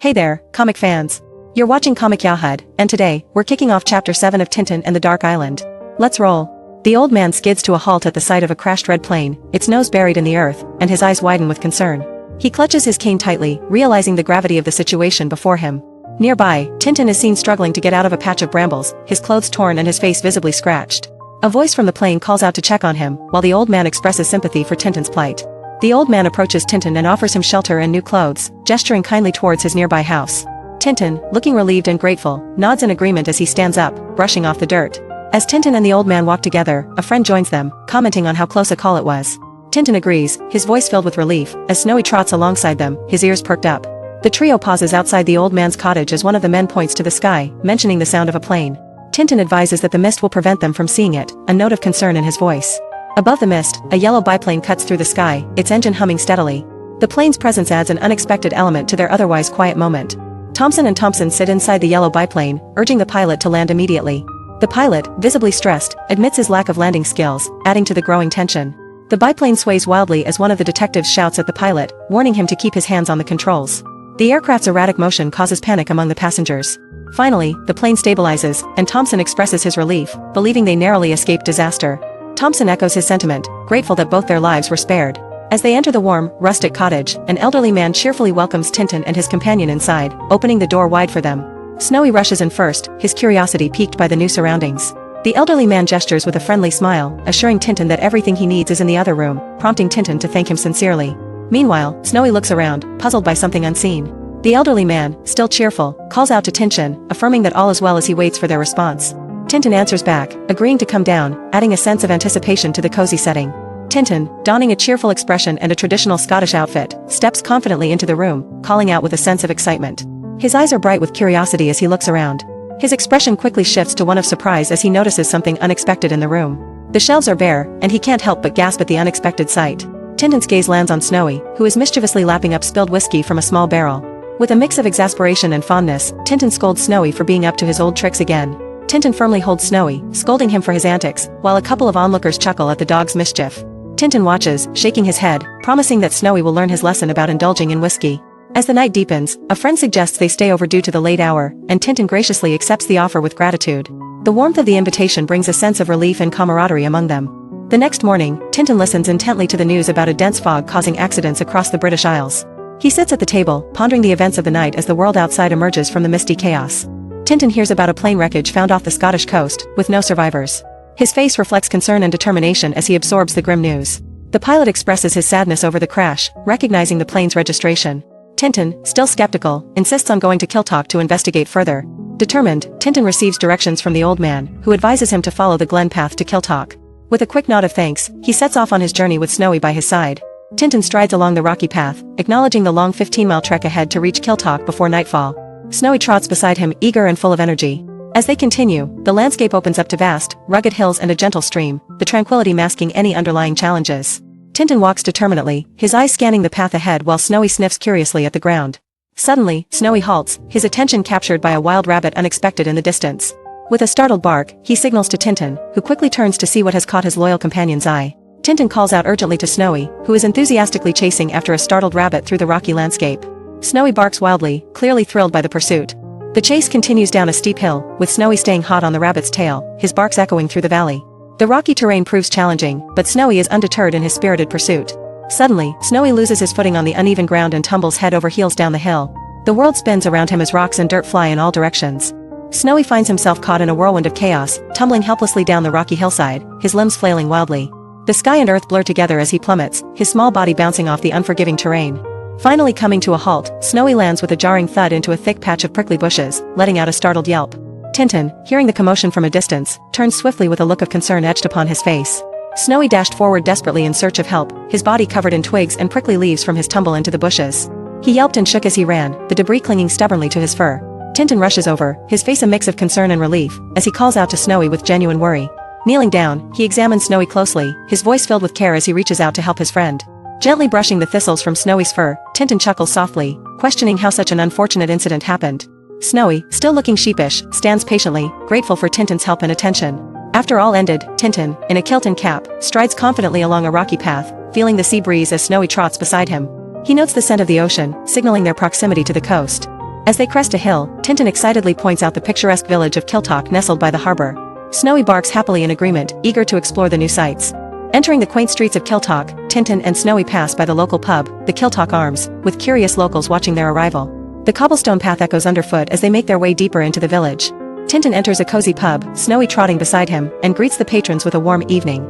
Hey there, comic fans. You're watching Comic Yahud, and today, we're kicking off Chapter 7 of Tintin and the Dark Island. Let's roll. The old man skids to a halt at the sight of a crashed red plane, its nose buried in the earth, and his eyes widen with concern. He clutches his cane tightly, realizing the gravity of the situation before him. Nearby, Tintin is seen struggling to get out of a patch of brambles, his clothes torn and his face visibly scratched. A voice from the plane calls out to check on him, while the old man expresses sympathy for Tintin's plight. The old man approaches Tintin and offers him shelter and new clothes, gesturing kindly towards his nearby house. Tintin, looking relieved and grateful, nods in agreement as he stands up, brushing off the dirt. As Tintin and the old man walk together, a friend joins them, commenting on how close a call it was. Tintin agrees, his voice filled with relief, as Snowy trots alongside them, his ears perked up. The trio pauses outside the old man's cottage as one of the men points to the sky, mentioning the sound of a plane. Tintin advises that the mist will prevent them from seeing it, a note of concern in his voice. Above the mist, a yellow biplane cuts through the sky, its engine humming steadily. The plane's presence adds an unexpected element to their otherwise quiet moment. Thompson and Thompson sit inside the yellow biplane, urging the pilot to land immediately. The pilot, visibly stressed, admits his lack of landing skills, adding to the growing tension. The biplane sways wildly as one of the detectives shouts at the pilot, warning him to keep his hands on the controls. The aircraft's erratic motion causes panic among the passengers. Finally, the plane stabilizes, and Thompson expresses his relief, believing they narrowly escaped disaster. Thompson echoes his sentiment, grateful that both their lives were spared. As they enter the warm, rustic cottage, an elderly man cheerfully welcomes Tintin and his companion inside, opening the door wide for them. Snowy rushes in first, his curiosity piqued by the new surroundings. The elderly man gestures with a friendly smile, assuring Tintin that everything he needs is in the other room, prompting Tintin to thank him sincerely. Meanwhile, Snowy looks around, puzzled by something unseen. The elderly man, still cheerful, calls out to Tintin, affirming that all is well as he waits for their response. Tintin answers back, agreeing to come down, adding a sense of anticipation to the cozy setting. Tintin, donning a cheerful expression and a traditional Scottish outfit, steps confidently into the room, calling out with a sense of excitement. His eyes are bright with curiosity as he looks around. His expression quickly shifts to one of surprise as he notices something unexpected in the room. The shelves are bare, and he can't help but gasp at the unexpected sight. Tintin's gaze lands on Snowy, who is mischievously lapping up spilled whiskey from a small barrel. With a mix of exasperation and fondness, Tintin scolds Snowy for being up to his old tricks again. Tintin firmly holds Snowy, scolding him for his antics, while a couple of onlookers chuckle at the dog's mischief. Tintin watches, shaking his head, promising that Snowy will learn his lesson about indulging in whiskey. As the night deepens, a friend suggests they stay over due to the late hour, and Tintin graciously accepts the offer with gratitude. The warmth of the invitation brings a sense of relief and camaraderie among them. The next morning, Tintin listens intently to the news about a dense fog causing accidents across the British Isles. He sits at the table, pondering the events of the night as the world outside emerges from the misty chaos. Tintin hears about a plane wreckage found off the Scottish coast, with no survivors. His face reflects concern and determination as he absorbs the grim news. The pilot expresses his sadness over the crash, recognizing the plane's registration. Tintin, still skeptical, insists on going to Kiltalk to investigate further. Determined, Tintin receives directions from the old man, who advises him to follow the glen path to Kiltalk. With a quick nod of thanks, he sets off on his journey with Snowy by his side. Tintin strides along the rocky path, acknowledging the long 15-mile trek ahead to reach Kiltalk before nightfall. Snowy trots beside him, eager and full of energy. As they continue, the landscape opens up to vast, rugged hills and a gentle stream, the tranquility masking any underlying challenges. Tintin walks determinedly, his eyes scanning the path ahead while Snowy sniffs curiously at the ground. Suddenly, Snowy halts, his attention captured by a wild rabbit unexpected in the distance. With a startled bark, he signals to Tintin, who quickly turns to see what has caught his loyal companion's eye. Tintin calls out urgently to Snowy, who is enthusiastically chasing after a startled rabbit through the rocky landscape. Snowy barks wildly, clearly thrilled by the pursuit. The chase continues down a steep hill, with Snowy staying hot on the rabbit's tail, his barks echoing through the valley. The rocky terrain proves challenging, but Snowy is undeterred in his spirited pursuit. Suddenly, Snowy loses his footing on the uneven ground and tumbles head over heels down the hill. The world spins around him as rocks and dirt fly in all directions. Snowy finds himself caught in a whirlwind of chaos, tumbling helplessly down the rocky hillside, his limbs flailing wildly. The sky and earth blur together as he plummets, his small body bouncing off the unforgiving terrain. Finally coming to a halt, Snowy lands with a jarring thud into a thick patch of prickly bushes, letting out a startled yelp. Tintin, hearing the commotion from a distance, turns swiftly with a look of concern etched upon his face. Snowy dashed forward desperately in search of help, his body covered in twigs and prickly leaves from his tumble into the bushes. He yelped and shook as he ran, the debris clinging stubbornly to his fur. Tintin rushes over, his face a mix of concern and relief, as he calls out to Snowy with genuine worry. Kneeling down, he examines Snowy closely, his voice filled with care as he reaches out to help his friend. Gently brushing the thistles from Snowy's fur, Tintin chuckles softly, questioning how such an unfortunate incident happened. Snowy, still looking sheepish, stands patiently, grateful for Tintin's help and attention. After all ended, Tintin, in a kilt and cap, strides confidently along a rocky path, feeling the sea breeze as Snowy trots beside him. He notes the scent of the ocean, signaling their proximity to the coast. As they crest a hill, Tintin excitedly points out the picturesque village of Kiltalk nestled by the harbor. Snowy barks happily in agreement, eager to explore the new sights. Entering the quaint streets of Kiltalk, Tintin and Snowy pass by the local pub, the Kiltalk Arms, with curious locals watching their arrival. The cobblestone path echoes underfoot as they make their way deeper into the village. Tintin enters a cozy pub, Snowy trotting beside him, and greets the patrons with a warm evening.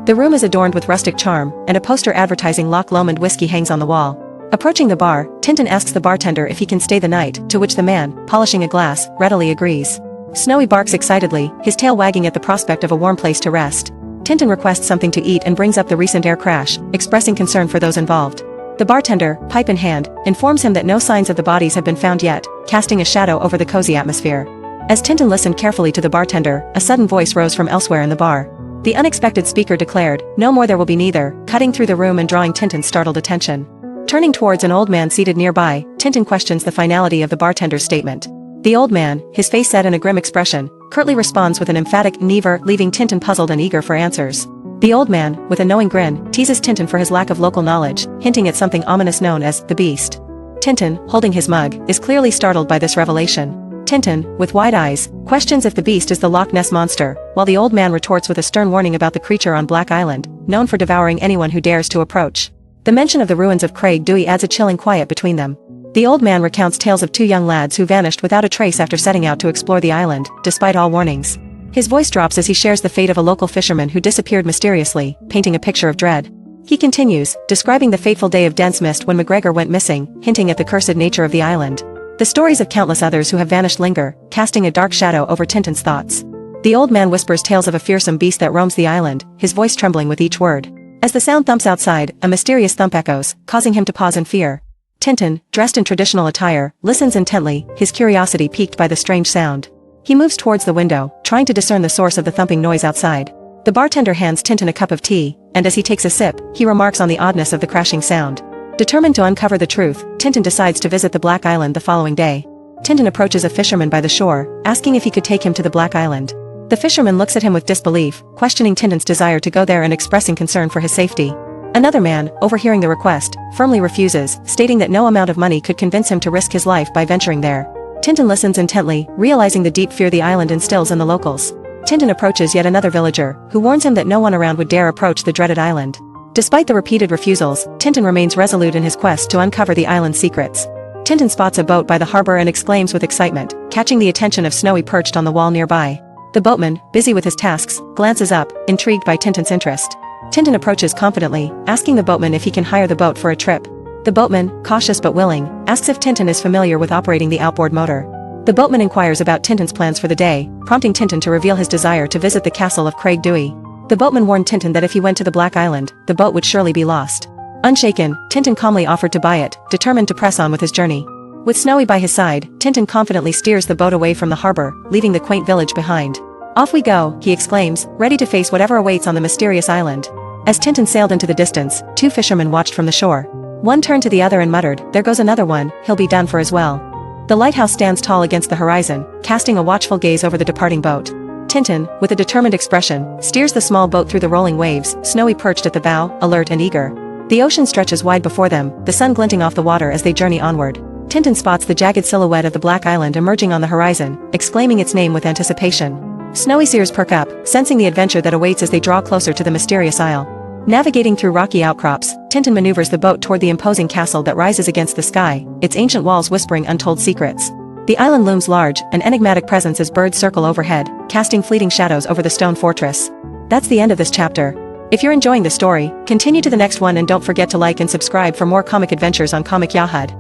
The room is adorned with rustic charm, and a poster advertising Loch Lomond whiskey hangs on the wall. Approaching the bar, Tintin asks the bartender if he can stay the night, to which the man, polishing a glass, readily agrees. Snowy barks excitedly, his tail wagging at the prospect of a warm place to rest. Tintin requests something to eat and brings up the recent air crash, expressing concern for those involved. The bartender, pipe in hand, informs him that no signs of the bodies have been found yet, casting a shadow over the cozy atmosphere. As Tintin listened carefully to the bartender, a sudden voice rose from elsewhere in the bar. The unexpected speaker declared, "No more there will be neither," cutting through the room and drawing Tintin's startled attention. Turning towards an old man seated nearby, Tintin questions the finality of the bartender's statement. The old man, his face set in a grim expression, curtly responds with an emphatic "never," leaving Tintin puzzled and eager for answers. The old man, with a knowing grin, teases Tintin for his lack of local knowledge, hinting at something ominous known as the Beast. Tintin, holding his mug, is clearly startled by this revelation. Tintin, with wide eyes, questions if the Beast is the Loch Ness Monster, while the old man retorts with a stern warning about the creature on Black Island, known for devouring anyone who dares to approach. The mention of the ruins of Craig Dewey adds a chilling quiet between them. The old man recounts tales of two young lads who vanished without a trace after setting out to explore the island, despite all warnings. His voice drops as he shares the fate of a local fisherman who disappeared mysteriously, painting a picture of dread. He continues, describing the fateful day of dense mist when McGregor went missing, hinting at the cursed nature of the island. The stories of countless others who have vanished linger, casting a dark shadow over Tintin's thoughts. The old man whispers tales of a fearsome beast that roams the island, his voice trembling with each word. As the sound thumps outside, a mysterious thump echoes, causing him to pause in fear. Tintin, dressed in traditional attire, listens intently, his curiosity piqued by the strange sound. He moves towards the window, trying to discern the source of the thumping noise outside. The bartender hands Tintin a cup of tea, and as he takes a sip, he remarks on the oddness of the crashing sound. Determined to uncover the truth, Tintin decides to visit the Black Island the following day. Tintin approaches a fisherman by the shore, asking if he could take him to the Black Island. The fisherman looks at him with disbelief, questioning Tintin's desire to go there and expressing concern for his safety. Another man, overhearing the request, firmly refuses, stating that no amount of money could convince him to risk his life by venturing there. Tintin listens intently, realizing the deep fear the island instills in the locals. Tintin approaches yet another villager, who warns him that no one around would dare approach the dreaded island. Despite the repeated refusals, Tintin remains resolute in his quest to uncover the island's secrets. Tintin spots a boat by the harbor and exclaims with excitement, catching the attention of Snowy perched on the wall nearby. The boatman, busy with his tasks, glances up, intrigued by Tintin's interest. Tintin approaches confidently, asking the boatman if he can hire the boat for a trip. The boatman, cautious but willing, asks if Tintin is familiar with operating the outboard motor. The boatman inquires about Tintin's plans for the day, prompting Tintin to reveal his desire to visit the castle of Craig Dewey. The boatman warned Tintin that if he went to the Black Island, the boat would surely be lost. Unshaken, Tintin calmly offered to buy it, determined to press on with his journey. With Snowy by his side, Tintin confidently steers the boat away from the harbor, leaving the quaint village behind. "Off we go," he exclaims, ready to face whatever awaits on the mysterious island. As Tintin sailed into the distance, two fishermen watched from the shore. One turned to the other and muttered, "There goes another one, he'll be done for as well." The lighthouse stands tall against the horizon, casting a watchful gaze over the departing boat. Tintin, with a determined expression, steers the small boat through the rolling waves, Snowy perched at the bow, alert and eager. The ocean stretches wide before them, the sun glinting off the water as they journey onward. Tintin spots the jagged silhouette of the Black Island emerging on the horizon, exclaiming its name with anticipation. Snowy's ears perk up, sensing the adventure that awaits as they draw closer to the mysterious isle. Navigating through rocky outcrops, Tintin maneuvers the boat toward the imposing castle that rises against the sky, its ancient walls whispering untold secrets. The island looms large, an enigmatic presence as birds circle overhead, casting fleeting shadows over the stone fortress. That's the end of this chapter. If you're enjoying the story, continue to the next one and don't forget to like and subscribe for more comic adventures on Comic Yahud.